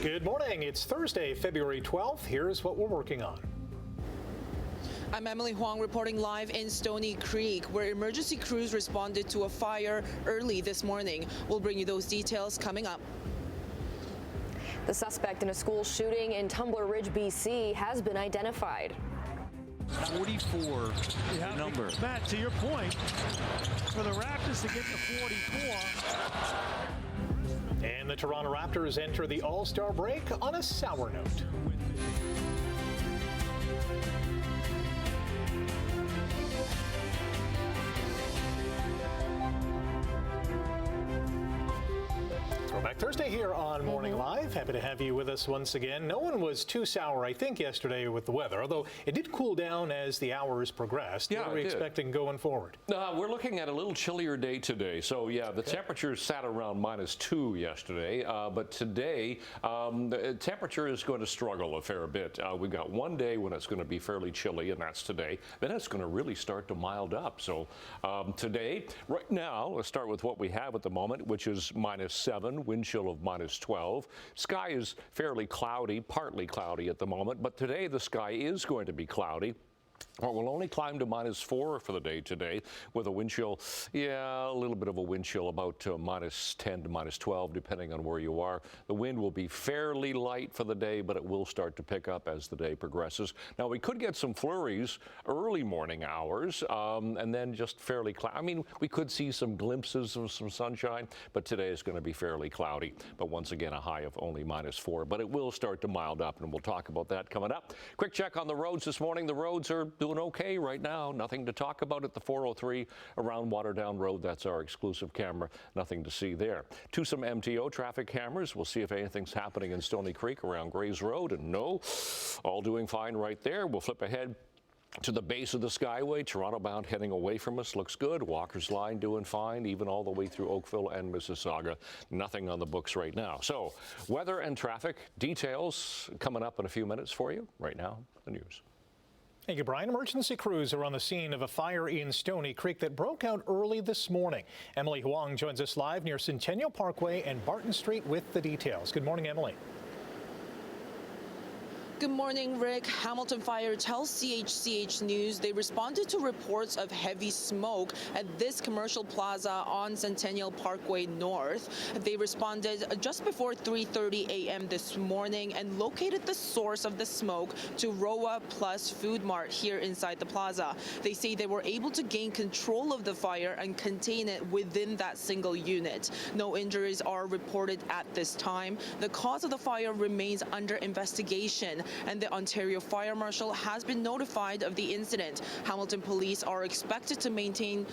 Good morning. It's Thursday, February 12th. Here's what we're working on. I'm Emily Huang reporting live in Stony Creek, where emergency crews responded to a fire early this morning. We'll bring you those details coming up. The suspect in a school shooting in Tumbler Ridge, BC has been identified. 44 number. Matt, to your point, for the Raptors to get to 44. And the Toronto Raptors enter the All-Star break on a sour note. Throwback Thursday here on Morning Live. Happy to have you with us once again. No one was too sour, I think, yesterday with the weather, although it did cool down as the hours progressed. Yeah, what are we expecting going forward? We're looking at a little chillier day today. So, yeah, the temperatures sat around -2 yesterday, but today the temperature is going to struggle a fair bit. We've got one day when it's going to be fairly chilly, and that's today. Then it's going to really start to mild up. So today, right now, let's start with what we have at the moment, which is -7. Wind chill of -12. Sky is fairly cloudy, partly cloudy at the moment, but today the sky is going to be cloudy. Well, we'll only climb to -4 for the day today with a wind chill, a little bit of a wind chill, about -10 to -12, depending on where you are. The wind will be fairly light for the day, but it will start to pick up as the day progresses. Now, we could get some flurries early morning hours, and then just fairly cloudy. I mean, we could see some glimpses of some sunshine, but today is going to be fairly cloudy. But once again, a high of only -4, but it will start to mild up, and we'll talk about that coming up. Quick check on the roads this morning. The roads are doing okay right now. Nothing to talk about at the 403 around Waterdown Road. That's our exclusive camera. Nothing to see there. To some MTO traffic cameras. We'll see if anything's happening in Stoney Creek around Grays Road. And no, all doing fine right there. We'll flip ahead to the base of the Skyway. Toronto bound heading away from us looks good. Walker's Line doing fine, even all the way through Oakville and Mississauga. Nothing on the books right now. So weather and traffic details coming up in a few minutes for you. Right now, the news. Thank you, Brian. Emergency crews are on the scene of a fire in Stoney Creek that broke out early this morning. Emily Huang joins us live near Centennial Parkway and Barton Street with the details. Good morning, Emily. Good morning, Rick. Hamilton Fire tells CHCH News they responded to reports of heavy smoke at this commercial plaza on Centennial Parkway North. They responded just before 3:30 a.m. this morning and located the source of the smoke to Roa Plus Food Mart here inside the plaza. They say they were able to gain control of the fire and contain it within that single unit. No injuries are reported at this time. The cause of the fire remains under investigation, and the Ontario Fire Marshal has been notified of the incident. Hamilton police are expected to maintain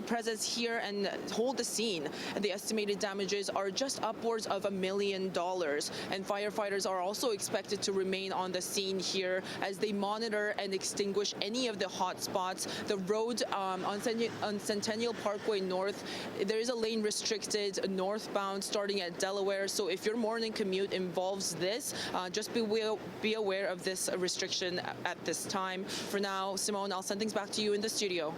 presence here and hold the scene. The estimated damages are just upwards of $1 million, and firefighters are also expected to remain on the scene here as they monitor and extinguish any of the hot spots. The road on Centennial Parkway North, there is a lane restricted northbound starting at Delaware, so if your morning commute involves this, just be aware of this restriction at this time. For now, Simone, I'll send things back to you in the studio.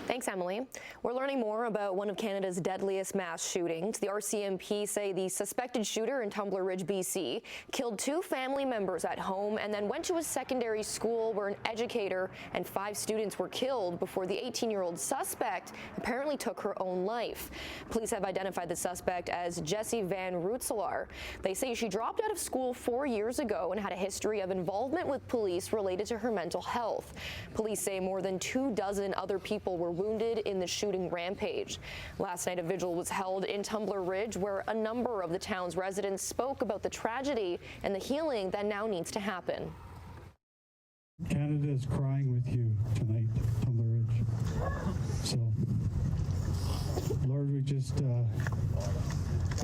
Thanks, Emily. We're learning more about one of Canada's deadliest mass shootings. The RCMP say the suspected shooter in Tumbler Ridge, BC, killed 2 family members at home and then went to a secondary school where an educator and 5 students were killed before the 18-year-old suspect apparently took her own life. Police have identified the suspect as Jessie Van Rootselaar. They say she dropped out of school 4 years ago and had a history of involvement with police related to her mental health. Police say more than 24 other people were wounded in the shooting rampage. Last night, a vigil was held in Tumbler Ridge where a number of the town's residents spoke about the tragedy and the healing that now needs to happen. Canada is crying with you tonight, Tumbler Ridge. So, Lord, we just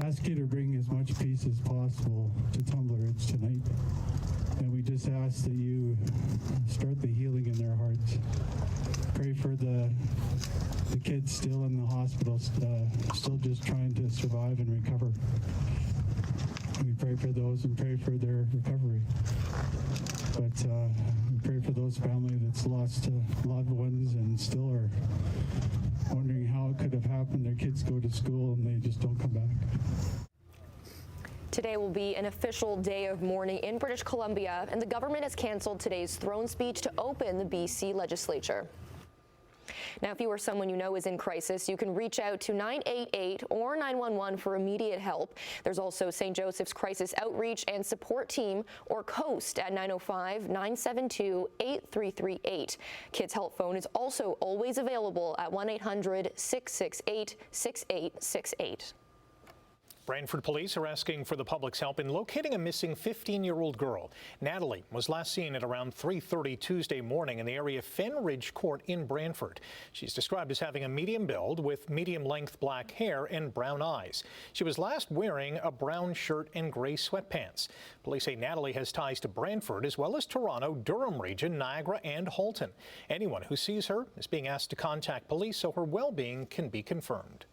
ask you to bring as much peace as possible to Tumbler Ridge tonight. And we just ask that you start the healing in their hearts. Pray for the kids still in the hospital, still just trying to survive and recover. We pray for those and pray for their recovery. But we pray for those families that's lost loved ones and still are wondering how it could have happened. Their kids go to school and they just don't come back. Today will be an official day of mourning in British Columbia, and the government has canceled today's throne speech to open the BC legislature. Now, if you or someone you know is in crisis, you can reach out to 988 or 911 for immediate help. There's also St. Joseph's Crisis Outreach and Support Team, or COAST, at 905-972-8338. Kids Help Phone is also always available at 1-800-668-6868. Brantford police are asking for the public's help in locating a missing 15-year-old girl. Natalie was last seen at around 3:30 Tuesday morning in the area of Fen Ridge Court in Brantford. She's described as having a medium build with medium-length black hair and brown eyes. She was last wearing a brown shirt and gray sweatpants. Police say Natalie has ties to Brantford as well as Toronto, Durham region, Niagara, and Halton. Anyone who sees her is being asked to contact police so her well-being can be confirmed.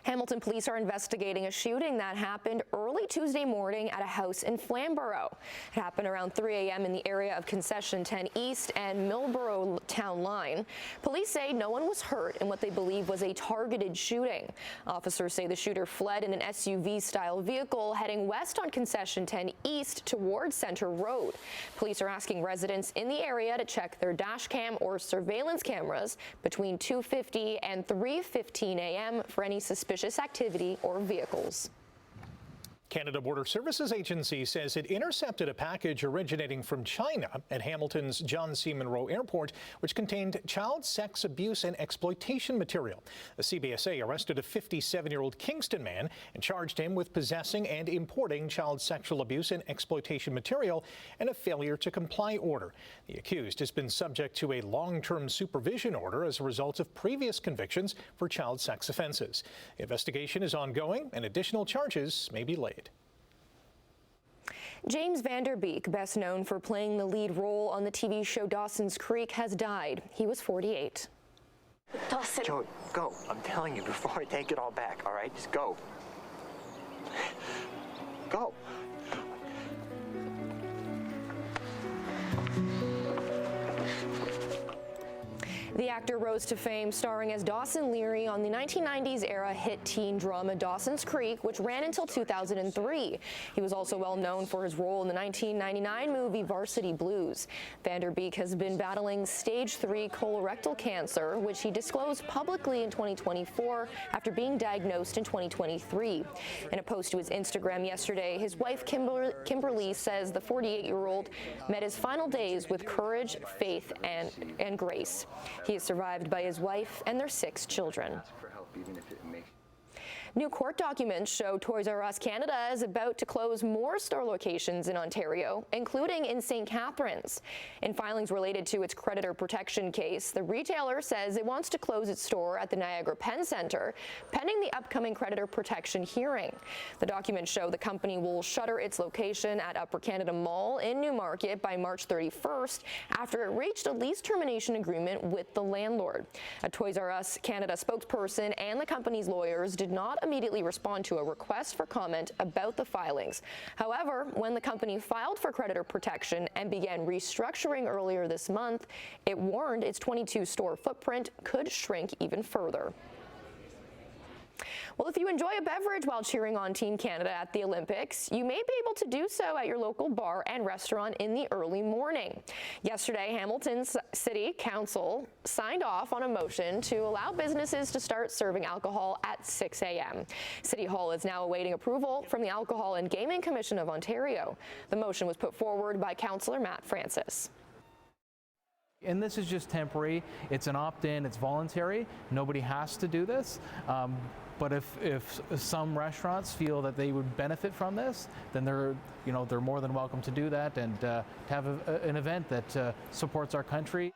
Hamilton police are investigating a shooting that happened early Tuesday morning at a house in Flamborough. It happened around 3 a.m. in the area of Concession 10 East and Millborough Town Line. Police say no one was hurt in what they believe was a targeted shooting. Officers say the shooter fled in an SUV-style vehicle heading west on Concession 10 East towards Center Road. Police are asking residents in the area to check their dash cam or surveillance cameras between 2:50 and 3:15 a.m. for any suspicious activity or vehicles. Canada Border Services Agency says it intercepted a package originating from China at Hamilton's John C. Munro Airport, which contained child sex abuse and exploitation material. The CBSA arrested a 57-year-old Kingston man and charged him with possessing and importing child sexual abuse and exploitation material and a failure to comply order. The accused has been subject to a long-term supervision order as a result of previous convictions for child sex offenses. The investigation is ongoing and additional charges may be laid. James Vanderbeek, best known for playing the lead role on the TV show Dawson's Creek, has died. He was 48. Dawson. Joey, go. I'm telling you before I take it all back, all right? Just go. Go. The actor rose to fame starring as Dawson Leary on the 1990s-era hit teen drama Dawson's Creek, which ran until 2003. He was also well known for his role in the 1999 movie Varsity Blues. Vanderbeek has been battling stage 3 colorectal cancer, which he disclosed publicly in 2024 after being diagnosed in 2023. In a post to his Instagram yesterday, his wife Kimberly says the 48-year-old met his final days with courage, faith, and grace. He is survived by his wife and their 6 children. New court documents show Toys R Us Canada is about to close more store locations in Ontario, including in St. Catharines. In filings related to its creditor protection case, the retailer says it wants to close its store at the Niagara Penn Centre, pending the upcoming creditor protection hearing. The documents show the company will shutter its location at Upper Canada Mall in Newmarket by March 31st after it reached a lease termination agreement with the landlord. A Toys R Us Canada spokesperson and the company's lawyers did not immediately respond to a request for comment about the filings. However, when the company filed for creditor protection and began restructuring earlier this month, it warned its 22-store footprint could shrink even further. Well, if you enjoy a beverage while cheering on Team Canada at the Olympics, you may be able to do so at your local bar and restaurant in the early morning. Yesterday, Hamilton City Council signed off on a motion to allow businesses to start serving alcohol at 6 a.m. City Hall is now awaiting approval from the Alcohol and Gaming Commission of Ontario. The motion was put forward by Councillor Matt Francis. And this is just temporary. It's an opt-in, it's voluntary. Nobody has to do this. But if some restaurants feel that they would benefit from this, then they're more than welcome to do that and to have an event that supports our country.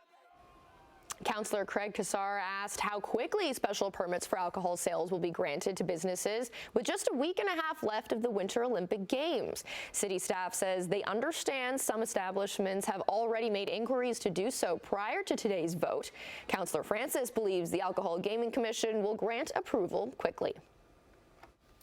Councillor Craig Kassar asked how quickly special permits for alcohol sales will be granted to businesses with just a week and a half left of the Winter Olympic Games. City staff says they understand some establishments have already made inquiries to do so prior to today's vote. Councillor Francis believes the Alcohol Gaming Commission will grant approval quickly.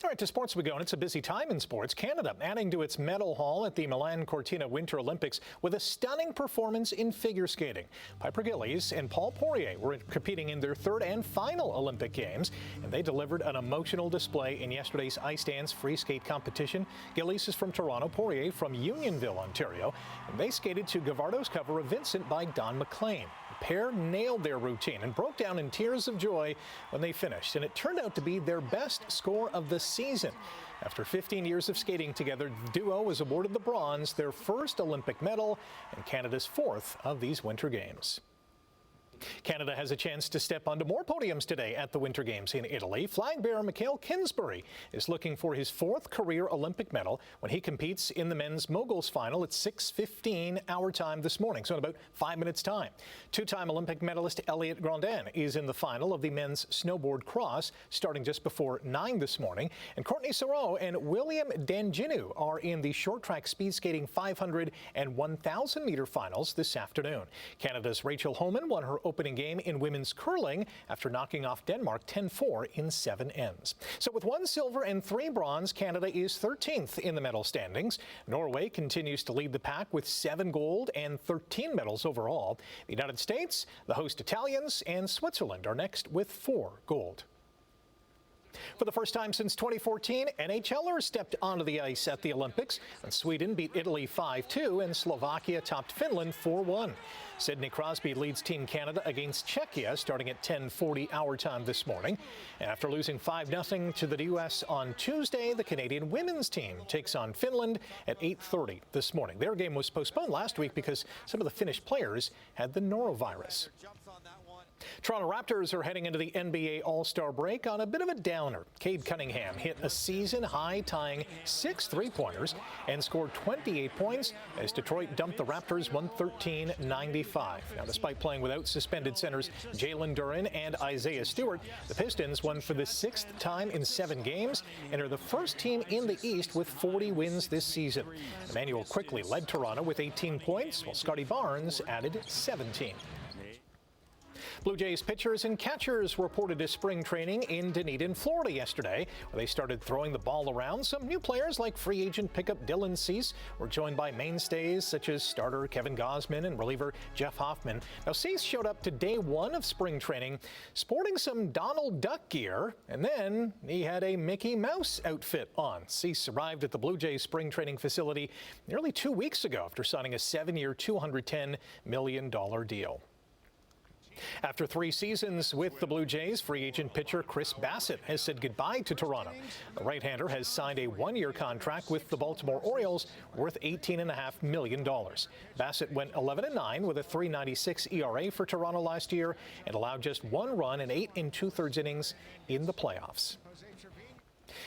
All right, to sports we go, and it's a busy time in sports. Canada adding to its medal haul at the Milan Cortina Winter Olympics with a stunning performance in figure skating. Piper Gillies and Paul Poirier were competing in their third and final Olympic Games, and they delivered an emotional display in yesterday's ice dance free skate competition. Gillies is from Toronto, Poirier from Unionville, Ontario, and they skated to Gavardo's cover of Vincent by Don McLean. The pair nailed their routine and broke down in tears of joy when they finished, and it turned out to be their best score of the season. After 15 years of skating together, the duo was awarded the bronze, their first Olympic medal and Canada's fourth of these Winter Games. Canada has a chance to step onto more podiums today at the Winter Games in Italy. Flag bearer Mikhail Kinsbury is looking for his fourth career Olympic medal when he competes in the men's moguls final at 6:15 our time this morning, so in about 5 minutes' time. Two-time Olympic medalist Elliot Grondin is in the final of the men's snowboard cross starting just before 9 this morning. And Courtney Sorrow and William Danginu are in the short track speed skating 500 and 1,000 meter finals this afternoon. Canada's Rachel Homan won her opening game in women's curling after knocking off Denmark 10-4 in 7 ends. So with 1 silver and 3 bronze, Canada is 13th in the medal standings. Norway continues to lead the pack with 7 gold and 13 medals overall. The United States, the host Italians, and Switzerland are next with 4 gold. For the first time since 2014, NHLers stepped onto the ice at the Olympics, and Sweden beat Italy 5-2 and Slovakia topped Finland 4-1. Sidney Crosby leads Team Canada against Czechia starting at 10:40 our time this morning. After losing 5-0 to the U.S. on Tuesday, the Canadian women's team takes on Finland at 8:30 this morning. Their game was postponed last week because some of the Finnish players had the norovirus. Toronto Raptors are heading into the NBA All-Star break on a bit of a downer. Cade Cunningham hit a season-high tying 6 3-pointers and scored 28 points as Detroit dumped the Raptors 113-95. Now, despite playing without suspended centers Jalen Duren and Isaiah Stewart, the Pistons won for the 6th time in 7 games and are the first team in the East with 40 wins this season. Emmanuel quickly led Toronto with 18 points, while Scotty Barnes added 17. Blue Jays pitchers and catchers reported to spring training in Dunedin, Florida yesterday, where they started throwing the ball around. Some new players like free agent pickup Dylan Cease were joined by mainstays such as starter Kevin Gausman and reliever Jeff Hoffman. Now, Cease showed up to day 1 of spring training sporting some Donald Duck gear, and then he had a Mickey Mouse outfit on. Cease arrived at the Blue Jays spring training facility nearly 2 weeks ago after signing a 7-year, $210 million deal. After 3 seasons with the Blue Jays, free agent pitcher Chris Bassett has said goodbye to Toronto. The right-hander has signed a 1-year contract with the Baltimore Orioles worth $18.5 million. Bassett went 11-9 with a .396 ERA for Toronto last year and allowed just 1 run in 8 2/3 innings in the playoffs.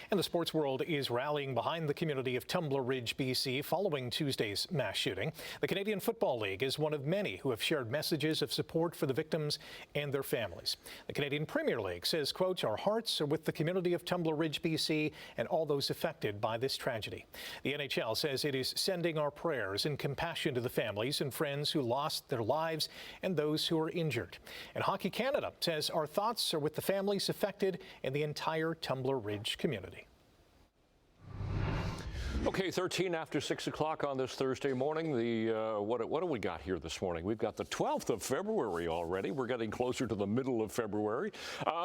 And the sports world is rallying behind the community of Tumbler Ridge, BC, following Tuesday's mass shooting. The Canadian Football League is one of many who have shared messages of support for the victims and their families. The Canadian Premier League says, quote, "Our hearts are with the community of Tumbler Ridge, BC, and all those affected by this tragedy." The NHL says it is sending our prayers and compassion to the families and friends who lost their lives and those who are injured. And Hockey Canada says our thoughts are with the families affected and the entire Tumbler Ridge community. Okay, 13 after 6 o'clock on this Thursday morning. What do we got here this morning? We've got the 12th of February already. We're getting closer to the middle of February.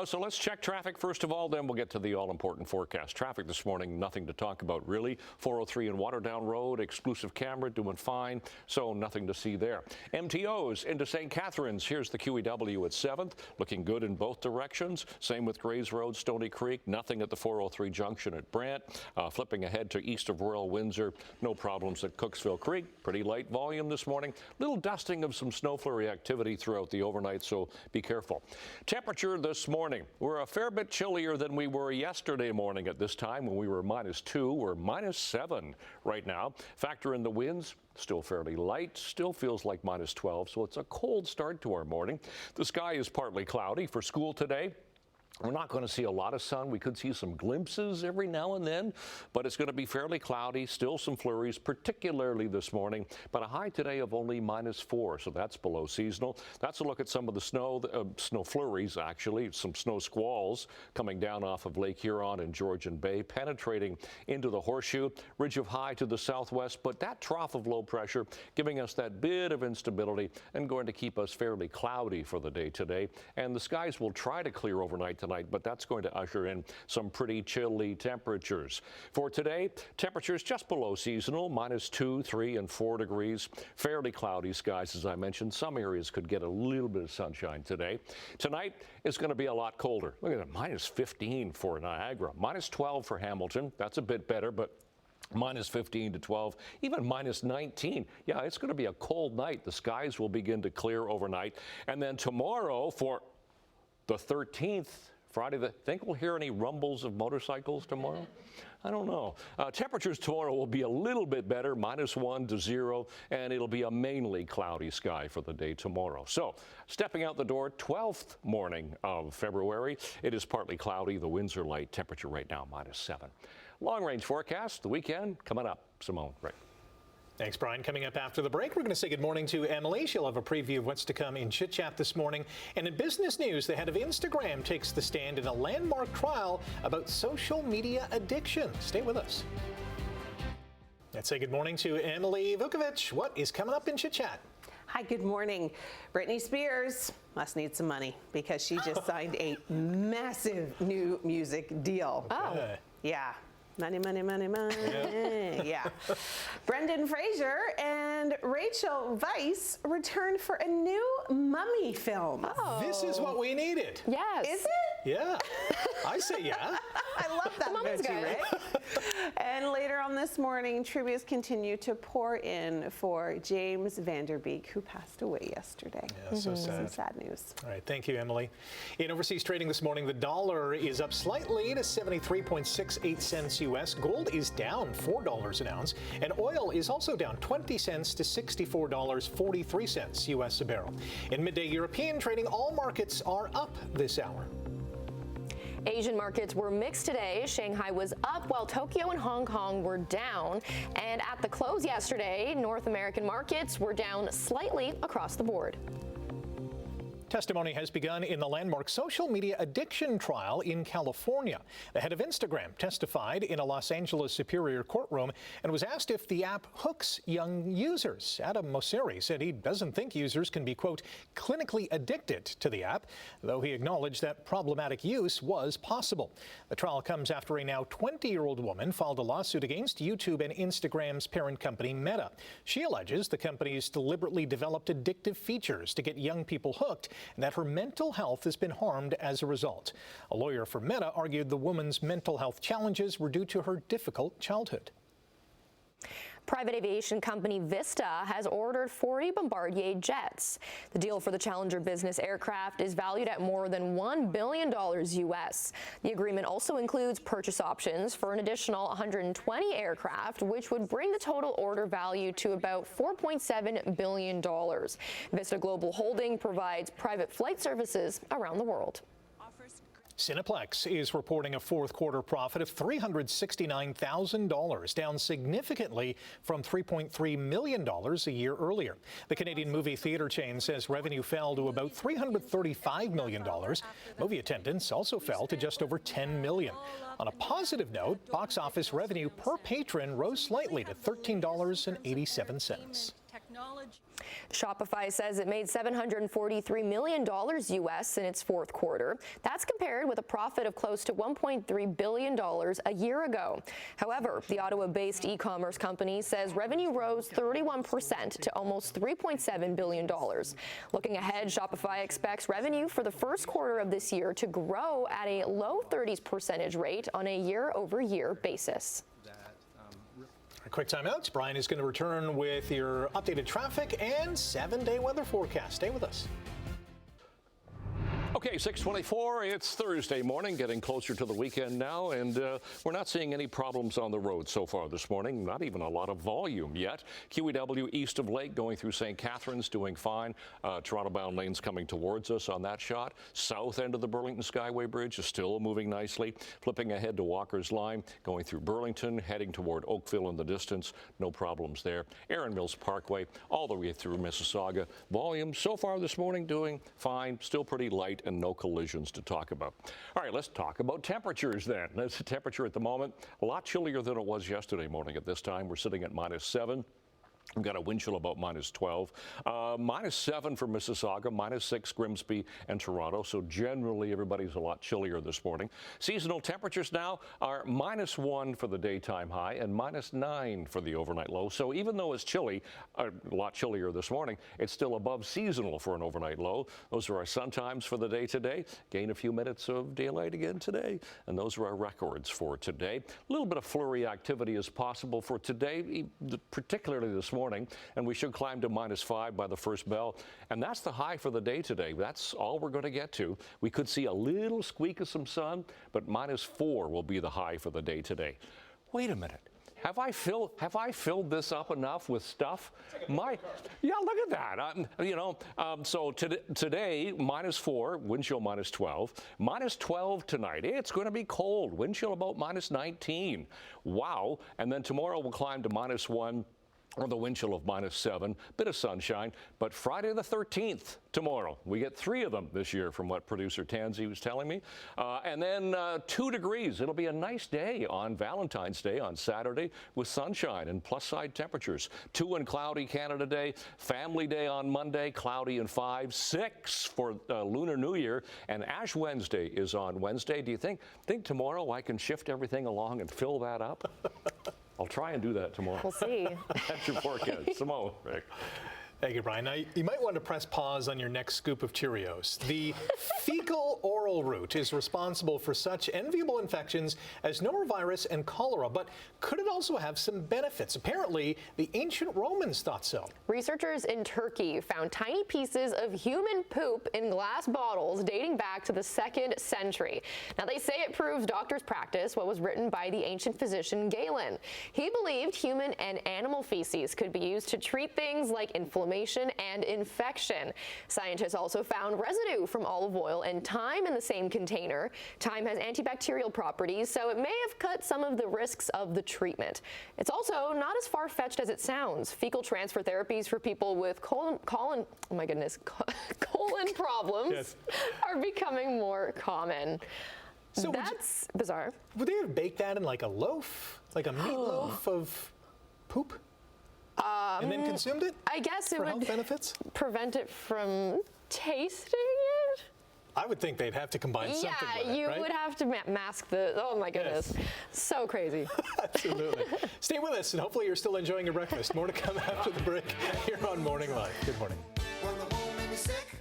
So let's check traffic first of all, then we'll get to the all-important forecast. Traffic this morning, nothing to talk about really. 403 and Waterdown Road, exclusive camera, doing fine, so nothing to see there. MTOs into St. Catharines. Here's the QEW at 7th, looking good in both directions. Same with Grays Road, Stony Creek, nothing at the 403 junction at Brant. Flipping ahead to east of Royal Windsor, no problems at Cooksville Creek. Pretty light volume this morning. Little dusting of some snow flurry activity throughout the overnight, so be careful. Temperature this morning, we're a fair bit chillier than we were yesterday morning at this time when we were -2. We're -7 right now. Factor in the winds, still fairly light, still feels like -12, so it's a cold start to our morning. The sky is partly cloudy for school today. We're not going to see a lot of sun. We could see some glimpses every now and then, but it's going to be fairly cloudy, still some flurries, particularly this morning, but a high today of only -4, so that's below seasonal. That's a look at some of the snow flurries, actually, some snow squalls coming down off of Lake Huron and Georgian Bay, penetrating into the Horseshoe, ridge of high to the southwest, but that trough of low pressure giving us that bit of instability and going to keep us fairly cloudy for the day today. And the skies will try to clear overnight tonight, but that's going to usher in some pretty chilly temperatures. For today, temperatures just below seasonal, -2, 3, and 4 degrees. Fairly cloudy skies, as I mentioned. Some areas could get a little bit of sunshine today. Tonight is going to be a lot colder. Look at that, -15 for Niagara, -12 for Hamilton. That's a bit better, but -15 to 12, even -19. Yeah, it's going to be a cold night. The skies will begin to clear overnight. And then tomorrow, for the 13th, Friday, think we'll hear any rumbles of motorcycles tomorrow? I don't know. Temperatures tomorrow will be a little bit better, -1 to 0, and it'll be a mainly cloudy sky for the day tomorrow. So, stepping out the door, 12th morning of February. It is partly cloudy. The winds are light. Temperature right now, -7. Long-range forecast, the weekend coming up. Simone, right. Thanks, Brian. Coming up after the break, we're going to say good morning to Emily. She'll have a preview of what's to come in Chitchat this morning. And in business news, the head of Instagram takes the stand in a landmark trial about social media addiction. Stay with us. Let's say good morning to Emily Vukovic. What is coming up in Chitchat? Hi, good morning. Britney Spears must need some money because she just signed a massive new music deal. Oh. Yeah. Money, money, money, money. Yeah. Brendan Fraser and Rachel Weisz returned for a new Mummy film. Oh. This is what we needed. Yes. Is it? Yeah. I say yeah. I love that movie, right? And later on this morning, tributes continue to pour in for James Vanderbeek, who passed away yesterday. Yeah, so sad. Some sad news. All right, thank you, Emily. In overseas trading this morning, the dollar is up slightly to 73.68 cents U.S. Gold is down $4 an ounce, and oil is also down 20 cents to $64.43 U.S. a barrel. In midday European trading, all markets are up this hour. Asian markets were mixed today. Shanghai was up while Tokyo and Hong Kong were down. And at the close yesterday, North American markets were down slightly across the board. Testimony has begun in the landmark social media addiction trial in California. The head of Instagram testified in a Los Angeles Superior Courtroom and was asked if the app hooks young users. Adam Mosseri said he doesn't think users can be, quote, clinically addicted to the app, though he acknowledged that problematic use was possible. The trial comes after a now 20-year-old woman filed a lawsuit against YouTube and Instagram's parent company, Meta. She alleges the companies deliberately developed addictive features to get young people hooked, and that her mental health has been harmed as a result. A lawyer for Meta argued the woman's mental health challenges were due to her difficult childhood. Private aviation company Vista has ordered 40 Bombardier jets. The deal for the Challenger business aircraft is valued at more than $1 billion U.S. The agreement also includes purchase options for an additional 120 aircraft, which would bring the total order value to about $4.7 billion. Vista Global Holding provides private flight services around the world. Cineplex is reporting a fourth quarter profit of $369,000, down significantly from $3.3 million a year earlier. The Canadian movie theater chain says revenue fell to about $335 million. Movie attendance also fell to just over 10 million. On a positive note, box office revenue per patron rose slightly to $13.87. Shopify says it made $743 million U.S. in its fourth quarter. That's compared with a profit of close to $1.3 billion a year ago. However, the Ottawa-based e-commerce company says revenue rose 31% to almost $3.7 billion. Looking ahead, Shopify expects revenue for the first quarter of this year to grow at a low 30s% rate on a year-over-year basis. Quick timeouts. Brian is going to return with your updated traffic and 7-day weather forecast. Stay with us. Okay, 6:24. It's Thursday morning, getting closer to the weekend now, and we're not seeing any problems on the road so far this morning. Not even a lot of volume yet. QEW east of Lake going through St. Catharines doing fine. Toronto-bound lanes coming towards us on that shot. South end of the Burlington Skyway Bridge is still moving nicely. Flipping ahead to Walker's Line, going through Burlington, heading toward Oakville in the distance. No problems there. Erin Mills Parkway all the way through Mississauga. Volume so far this morning doing fine. Still pretty light and no collisions to talk about. All right, let's talk about temperatures then. That's the temperature at the moment. A lot chillier than it was yesterday morning at this time. We're sitting at -7. We've got a wind chill about -12. -7 for Mississauga, -6 Grimsby and Toronto. So generally everybody's a lot chillier this morning. Seasonal temperatures now are -1 for the daytime high and -9 for the overnight low. So even though it's chilly, a lot chillier this morning, it's still above seasonal for an overnight low. Those are our sun times for the day today. Gain a few minutes of daylight again today. And those are our records for today. A little bit of flurry activity is possible for today, particularly this morning, and we should climb to -5 by the first bell, and that's the high for the day today. That's all we're going to get to. We could see a little squeak of some sun, but -4 will be the high for the day today. Wait a minute. Have I filled this up enough with stuff? Yeah, look at that. So today, -4, wind chill -12, -12 tonight. It's going to be cold. Wind chill about -19. Wow. And then tomorrow we'll climb to -1. Or the wind chill of -7, bit of sunshine. But Friday the 13th, tomorrow, we get 3 of them this year from what producer Tansy was telling me. And then 2 degrees. It'll be a nice day on Valentine's Day on Saturday with sunshine and plus side temperatures. 2 and cloudy Canada Day, Family Day on Monday, cloudy and 5, 6 for Lunar New Year, and Ash Wednesday is on Wednesday. Do you think tomorrow I can shift everything along and fill that up? I'll try and do that tomorrow. We'll see. That's your forecast. Simone, Rick. Thank you, Brian. Now, you might want to press pause on your next scoop of Cheerios. The fecal oral route is responsible for such enviable infections as norovirus and cholera, but could it also have some benefits? Apparently, the ancient Romans thought so. Researchers in Turkey found tiny pieces of human poop in glass bottles dating back to the 2nd century. Now, they say it proves doctors practice what was written by the ancient physician Galen. He believed human and animal feces could be used to treat things like inflammation and infection. Scientists also found residue from olive oil and thyme in the same container. Thyme has antibacterial properties, so it may have cut some of the risks of the treatment. It's also not as far-fetched as it sounds. Fecal transfer therapies for people with colon problems are becoming more common. So that's bizarre. Would they have baked that in like a loaf, like a meatloaf of poop? And then consumed it? I guess it for would health benefits? Prevent it from tasting it. I would think they'd have to combine something with it, you right? would have to mask the, oh my goodness. Yes. So crazy. Absolutely. Stay with us, and hopefully you're still enjoying your breakfast. More to come after the break here on Morning Live. Good morning. When the woman is sick.